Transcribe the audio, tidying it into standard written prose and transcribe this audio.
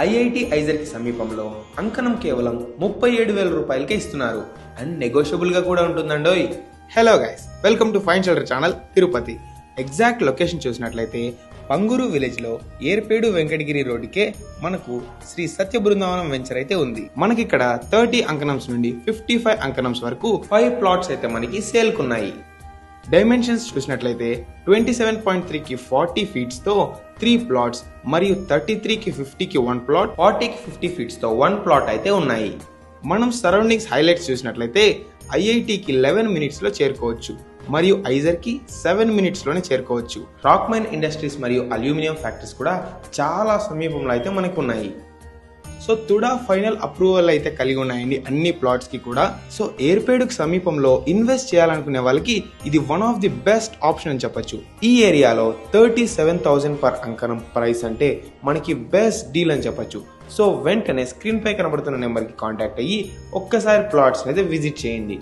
IIT IISER కి సమీపంలో అంకణం కేవలం 37,000 రూపాయలకే ఇస్తున్నారు అండ్ నెగోషియబుల్ గా కూడా ఉంటుందండోయ్. Hello guys, welcome to fine shelter channel Tirupati. Exact location చూసినట్లయితే పంగూరు విలేజ్ లో ఏర్పేడు వెంకటగిరి రోడ్డుకే మనకు శ్రీ సత్య బృందావనం వెంచర్ అయితే ఉంది. మనకి ఇక్కడ 30 అంకణంస్ నుండి 55 అంకణంస్ వరకు 5 ప్లాట్స్ అయితే మనకి సేల్ కున్నాయి. డైమెన్షన్స్ చూసినట్లయితే 27.3 కి 40 ఫీట్స్ తో 3 ప్లాట్స్ మరియు 33 కి 50 కి 1 ప్లాట్, 40 కి 50 ఫీట్స్ తో 1 ప్లాట్ అయితే ఉన్నాయి. మనం సరౌండింగ్స్ హైలైట్స్ చూసినట్లయితే ఐఐటికి 11 మినిట్స్ లో చేరుకోవచ్చు మరియు ఐజర్ కి 7 మినిట్స్ లోనే చేరుకోవచ్చు. రాక్మైన్ ఇండస్ట్రీస్ మరియు అల్యూమినియం ఫ్యాక్టరీస్ కూడా చాలా సమీపంలో అయితే మనకు ఉన్నాయి. సో తుడా ఫైనల్ అప్రూవల్ అయితే కలిగి ఉన్నాయండి అన్ని ప్లాట్స్ కి కూడా. సో ఏర్పేడుకు సమీపంలో ఇన్వెస్ట్ చేయాలనుకునే వాళ్ళకి ఇది one of the best option అని చెప్పొచ్చు. ఈ ఏరియాలో 37,000 పర్ అంకణం ప్రైస్ అంటే మనకి బెస్ట్ డీల్ అని చెప్పొచ్చు. సో వెంటనే స్క్రీన్ పై కనబడుతున్న నెంబర్ కి కాంటాక్ట్ అయ్యి ఒక్కసారి ప్లాట్స్ అయితే విజిట్ చేయండి.